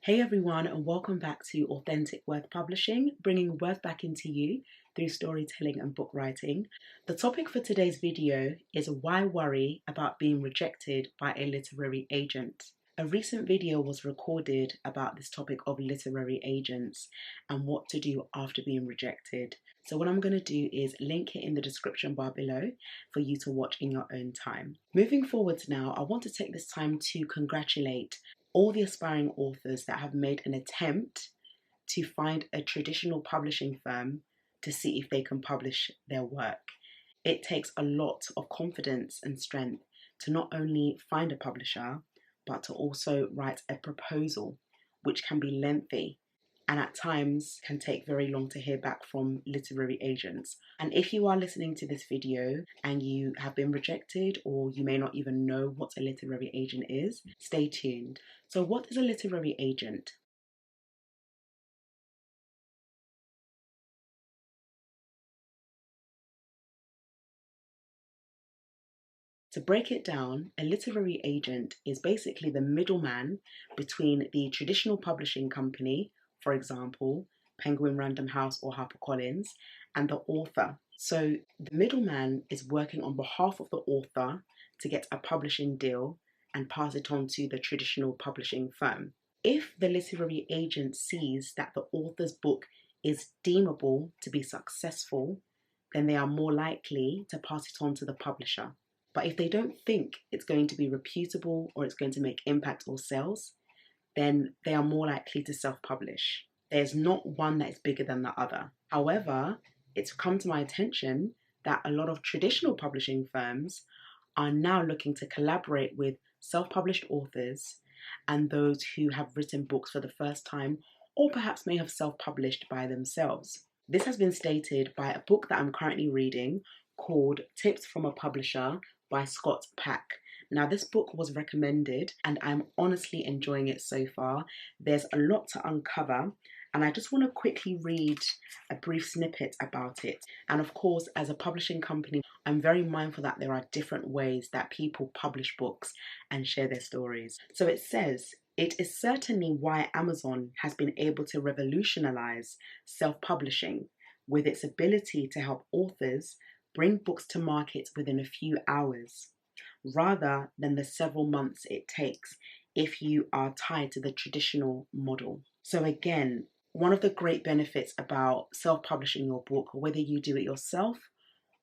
Hey everyone, and welcome back to Authentic Worth Publishing, bringing worth back into you through storytelling and book writing. The topic for today's video is why worry about being rejected by a literary agent. A recent video was recorded about this topic of literary agents and what to do after being rejected. So what I'm going to do is link it in the description bar below for you to watch in your own time. Moving forwards now, I want to take this time to congratulate all the aspiring authors that have made an attempt to find a traditional publishing firm to see if they can publish their work. It takes a lot of confidence and strength to not only find a publisher, but to also write a proposal, which can be lengthy and at times can take very long to hear back from literary agents. And if you are listening to this video and you have been rejected, or you may not even know what a literary agent is, stay tuned. So what is a literary agent? To break it down, a literary agent is basically the middleman between the traditional publishing company, for example, Penguin Random House or HarperCollins, and the author. So the middleman is working on behalf of the author to get a publishing deal and pass it on to the traditional publishing firm. If the literary agent sees that the author's book is deemable to be successful, then they are more likely to pass it on to the publisher. But if they don't think it's going to be reputable or it's going to make impact or sales, then they are more likely to self-publish. There's not one that is bigger than the other. However, it's come to my attention that a lot of traditional publishing firms are now looking to collaborate with self-published authors and those who have written books for the first time or perhaps may have self-published by themselves. This has been stated by a book that I'm currently reading called Tips from a Publisher by Scott Pack. Now, this book was recommended and I'm honestly enjoying it so far. There's a lot to uncover, and I just want to quickly read a brief snippet about it. And of course, as a publishing company, I'm very mindful that there are different ways that people publish books and share their stories. So it says, "It is certainly why Amazon has been able to revolutionize self-publishing with its ability to help authors bring books to market within a few hours, rather than the several months it takes if you are tied to the traditional model." So again, one of the great benefits about self-publishing your book, whether you do it yourself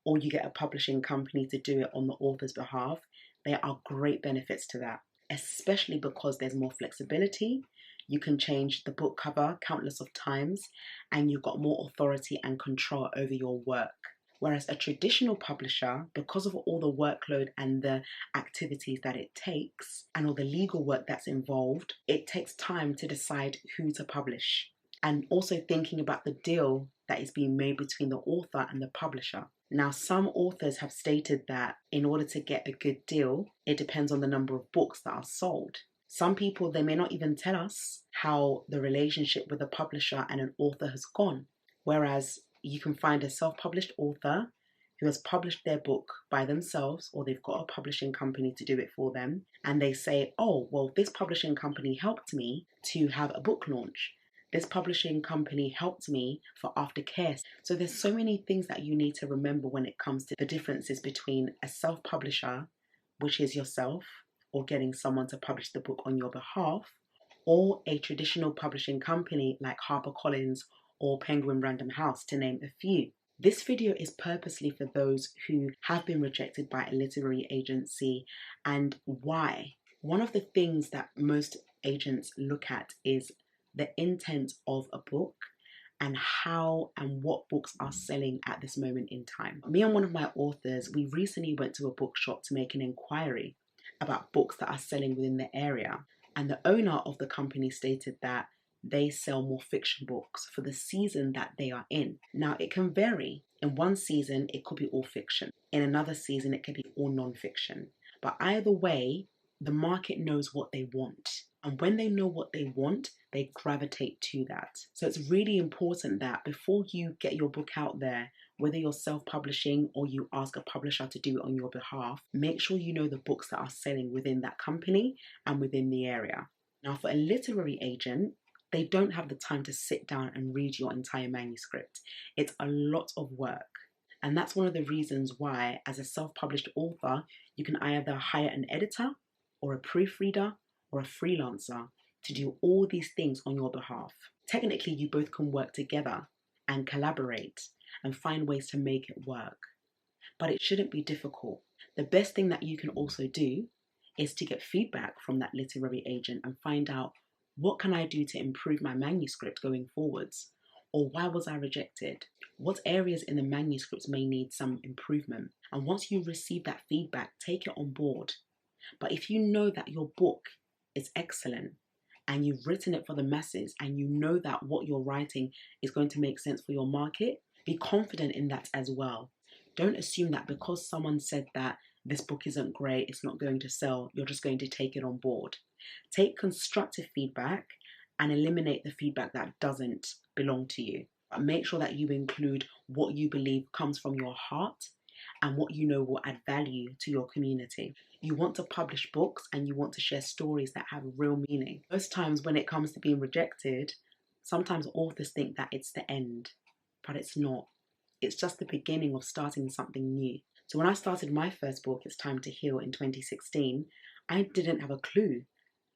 or you get a publishing company to do it on the author's behalf, there are great benefits to that, especially because there's more flexibility. You can change the book cover countless of times, and you've got more authority and control over your work. Whereas a traditional publisher, because of all the workload and the activities that it takes and all the legal work that's involved, it takes time to decide who to publish. And also thinking about the deal that is being made between the author and the publisher. Now, some authors have stated that in order to get a good deal, it depends on the number of books that are sold. Some people, they may not even tell us how the relationship with a publisher and an author has gone. Whereas you can find a self-published author who has published their book by themselves, or they've got a publishing company to do it for them, and they say, "Oh, well, this publishing company helped me to have a book launch. This publishing company helped me for aftercare." So there's so many things that you need to remember when it comes to the differences between a self-publisher, which is yourself, or getting someone to publish the book on your behalf, or a traditional publishing company like HarperCollins or Penguin Random House, to name a few. This video is purposely for those who have been rejected by a literary agency and why. One of the things that most agents look at is the intent of a book and how and what books are selling at this moment in time. Me and one of my authors, we recently went to a bookshop to make an inquiry about books that are selling within the area. And the owner of the company stated that they sell more fiction books for the season that they are in. Now, it can vary. In one season, it could be all fiction. In another season, it could be all non-fiction. But either way, the market knows what they want. And when they know what they want, they gravitate to that. So it's really important that before you get your book out there, whether you're self-publishing or you ask a publisher to do it on your behalf, make sure you know the books that are selling within that company and within the area. Now, for a literary agent, they don't have the time to sit down and read your entire manuscript. It's a lot of work. And that's one of the reasons why, as a self-published author, you can either hire an editor or a proofreader or a freelancer to do all these things on your behalf. Technically, you both can work together and collaborate and find ways to make it work. But it shouldn't be difficult. The best thing that you can also do is to get feedback from that literary agent and find out, what can I do to improve my manuscript going forwards? Or why was I rejected? What areas in the manuscripts may need some improvement? And once you receive that feedback, take it on board. But if you know that your book is excellent and you've written it for the masses and you know that what you're writing is going to make sense for your market, be confident in that as well. Don't assume that because someone said that this book isn't great, it's not going to sell, you're just going to take it on board. Take constructive feedback and eliminate the feedback that doesn't belong to you. But make sure that you include what you believe comes from your heart and what you know will add value to your community. You want to publish books and you want to share stories that have real meaning. Most times when it comes to being rejected, sometimes authors think that it's the end, but it's not. It's just the beginning of starting something new. So when I started my first book, It's Time to Heal, in 2016, I didn't have a clue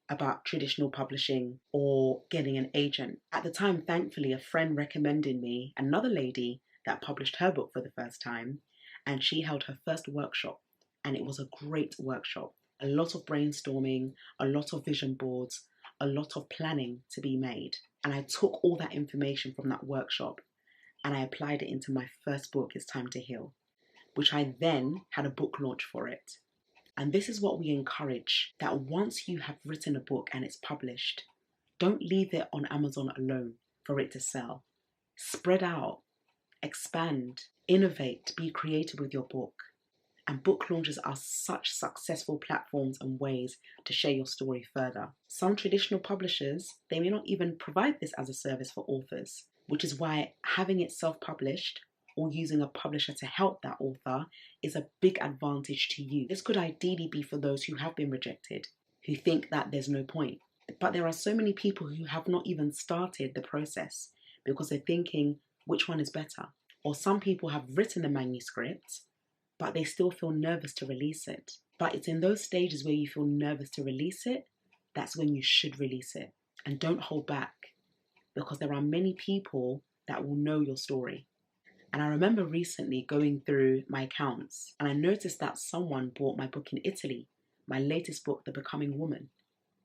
about traditional publishing or getting an agent. At the time, thankfully, a friend recommended me another lady that published her book for the first time, and she held her first workshop, and it was a great workshop. A lot of brainstorming, a lot of vision boards, a lot of planning to be made. And I took all that information from that workshop and I applied it into my first book, It's Time to Heal, which I then had a book launch for it. And this is what we encourage, that once you have written a book and it's published, don't leave it on Amazon alone for it to sell. Spread out, expand, innovate, be creative with your book. And book launches are such successful platforms and ways to share your story further. Some traditional publishers, they may not even provide this as a service for authors, which is why having it self-published or using a publisher to help that author is a big advantage to you. This could ideally be for those who have been rejected, who think that there's no point. But there are so many people who have not even started the process because they're thinking, which one is better? Or some people have written the manuscript, but they still feel nervous to release it. But it's in those stages where you feel nervous to release it, that's when you should release it. And don't hold back, because there are many people that will know your story. And I remember recently going through my accounts and I noticed that someone bought my book in Italy, my latest book, The Becoming Woman.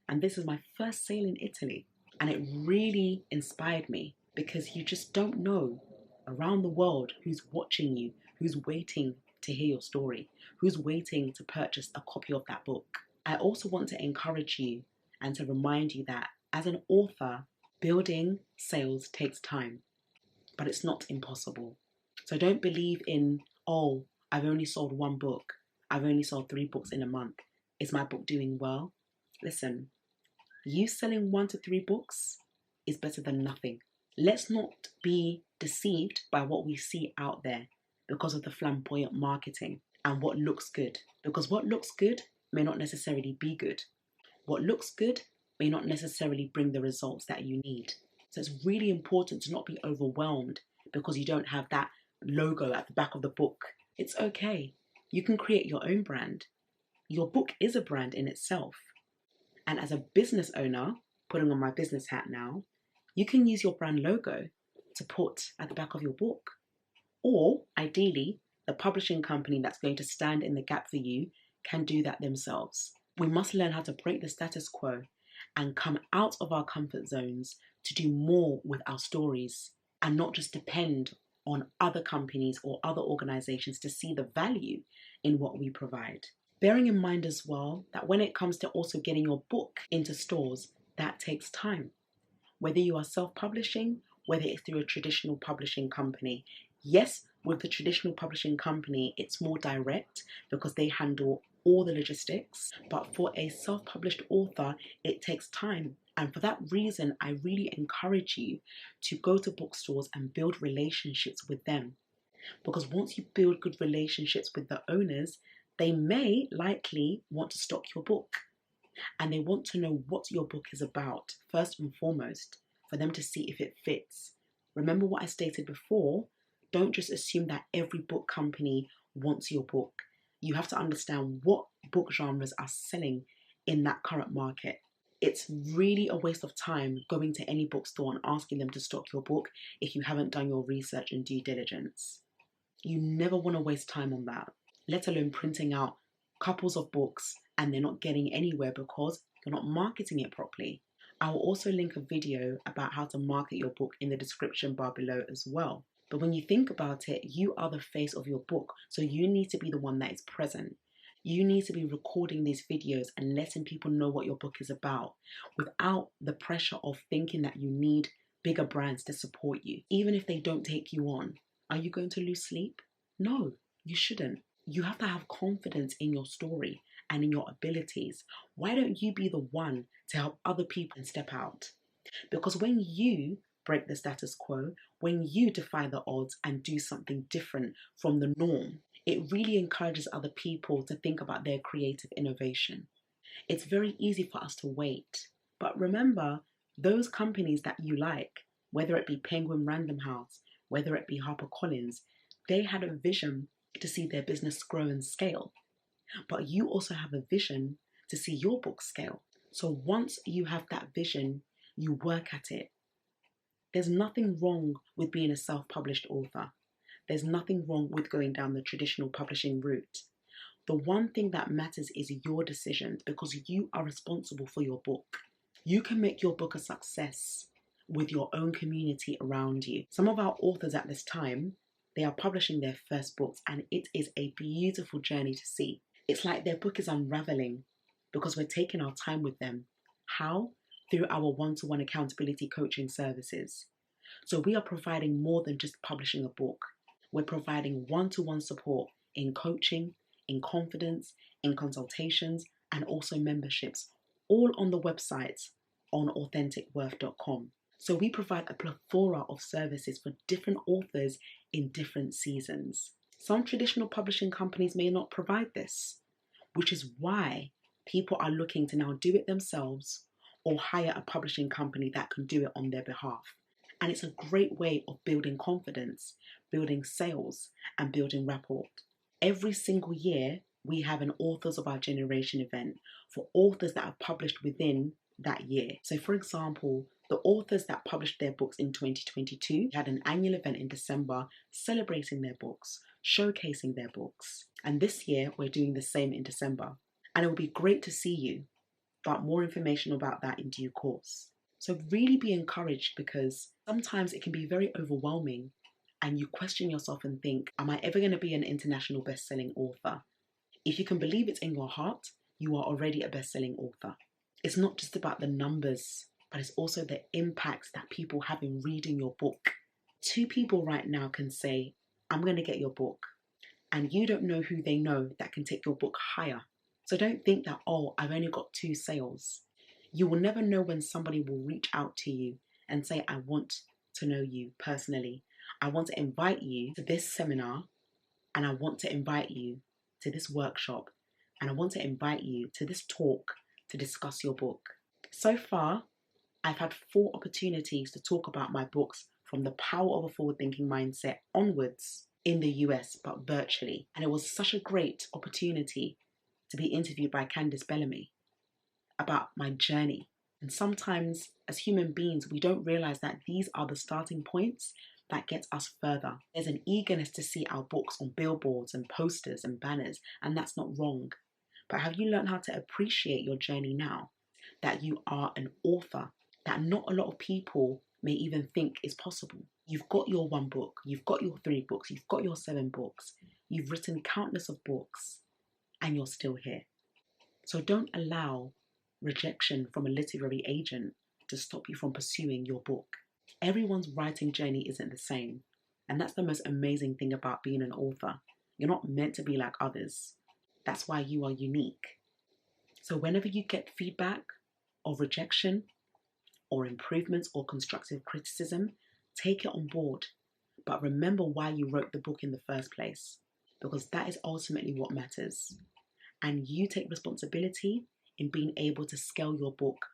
And this is my first sale in Italy. And it really inspired me, because you just don't know around the world who's watching you, who's waiting to hear your story, who's waiting to purchase a copy of that book. I also want to encourage you and to remind you that as an author, building sales takes time, but it's not impossible. So don't believe in, oh, I've only sold one book, I've only sold 3 books in a month. Is my book doing well? Listen, you selling 1 to 3 books is better than nothing. Let's not be deceived by what we see out there because of the flamboyant marketing and what looks good. Because what looks good may not necessarily be good. What looks good may not necessarily bring the results that you need. So it's really important to not be overwhelmed because you don't have that logo at the back of the book. It's okay. You can create your own brand. Your book is a brand in itself. And as a business owner, putting on my business hat now, you can use your brand logo to put at the back of your book. Or ideally, the publishing company that's going to stand in the gap for you can do that themselves. We must learn how to break the status quo and come out of our comfort zones to do more with our stories and not just depend on other companies or other organizations to see the value in what we provide. Bearing in mind as well that when it comes to also getting your book into stores, that takes time. Whether you are self-publishing, whether it's through a traditional publishing company. Yes, with the traditional publishing company, it's more direct because they handle all the logistics. But for a self-published author, it takes time. And for that reason, I really encourage you to go to bookstores and build relationships with them. Because once you build good relationships with the owners, they may likely want to stock your book. And they want to know what your book is about, first and foremost, for them to see if it fits. Remember what I stated before? Don't just assume that every book company wants your book. You have to understand what book genres are selling in that current market. It's really a waste of time going to any bookstore and asking them to stock your book if you haven't done your research and due diligence. You never want to waste time on that, let alone printing out couples of books and they're not getting anywhere because you're not marketing it properly. I will also link a video about how to market your book in the description bar below as well. But when you think about it, you are the face of your book, so you need to be the one that is present. You need to be recording these videos and letting people know what your book is about without the pressure of thinking that you need bigger brands to support you. Even if they don't take you on, are you going to lose sleep? No, you shouldn't. You have to have confidence in your story and in your abilities. Why don't you be the one to help other people step out? Because when you break the status quo, when you defy the odds and do something different from the norm, it really encourages other people to think about their creative innovation. It's very easy for us to wait. But remember, those companies that you like, whether it be Penguin Random House, whether it be HarperCollins, they had a vision to see their business grow and scale. But you also have a vision to see your book scale. So once you have that vision, you work at it. There's nothing wrong with being a self-published author. There's nothing wrong with going down the traditional publishing route. The one thing that matters is your decisions because you are responsible for your book. You can make your book a success with your own community around you. Some of our authors at this time, they are publishing their first books and it is a beautiful journey to see. It's like their book is unraveling because we're taking our time with them. How? Through our one-to-one accountability coaching services. So we are providing more than just publishing a book. We're providing one-to-one support in coaching, in confidence, in consultations, and also memberships, all on the website on authenticworth.com. So we provide a plethora of services for different authors in different seasons. Some traditional publishing companies may not provide this, which is why people are looking to now do it themselves or hire a publishing company that can do it on their behalf. And it's a great way of building confidence, building sales, and building rapport. Every single year, we have an Authors of Our Generation event for authors that have published within that year. So for example, the authors that published their books in 2022 had an annual event in December celebrating their books, showcasing their books. And this year, we're doing the same in December. And it will be great to see you, but more information about that in due course. So really be encouraged because sometimes it can be very overwhelming and you question yourself and think, am I ever going to be an international best-selling author? If you can believe it in your heart, you are already a best-selling author. It's not just about the numbers, but it's also the impacts that people have in reading your book. 2 people right now can say, I'm going to get your book. And you don't know who they know that can take your book higher. So don't think that, oh, I've only got 2 sales. You will never know when somebody will reach out to you and say, I want to know you personally. I want to invite you to this seminar and I want to invite you to this workshop and I want to invite you to this talk to discuss your book. So far, I've had 4 opportunities to talk about my books from The Power of a Forward-Thinking Mindset onwards in the US, but virtually. And it was such a great opportunity to be interviewed by Candice Bellamy about my journey. And sometimes as human beings, we don't realize that these are the starting points that gets us further. There's an eagerness to see our books on billboards and posters and banners, and that's not wrong. But have you learned how to appreciate your journey now? That you are an author, that not a lot of people may even think is possible. You've got your 1 book, you've got your 3 books, you've got your 7 books, you've written countless of books, and you're still here. So don't allow rejection from a literary agent to stop you from pursuing your book. Everyone's writing journey isn't the same. And that's the most amazing thing about being an author. You're not meant to be like others. That's why you are unique. So whenever you get feedback or rejection or improvements or constructive criticism, take it on board. But remember why you wrote the book in the first place, because that is ultimately what matters. And you take responsibility in being able to scale your book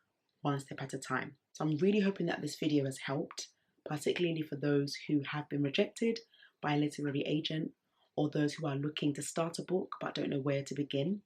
one step at a time. So I'm really hoping that this video has helped, particularly for those who have been rejected by a literary agent or those who are looking to start a book but don't know where to begin.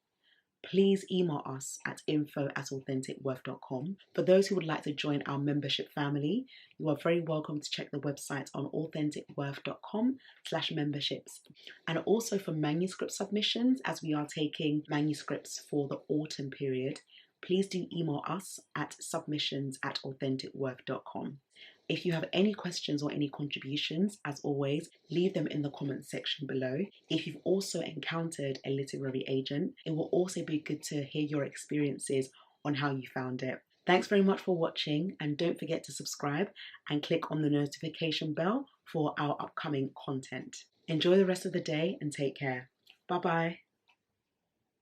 Please email us at info@authenticworth.com. For those who would like to join our membership family, you are very welcome to check the website on authenticworth.com/memberships. And also for manuscript submissions, as we are taking manuscripts for the autumn period, please do email us at submissions@authenticworth.com. If you have any questions or any contributions, as always, leave them in the comments section below. If you've also encountered a literary agent, it will also be good to hear your experiences on how you found it. Thanks very much for watching, and don't forget to subscribe and click on the notification bell for our upcoming content. Enjoy the rest of the day and take care. Bye bye.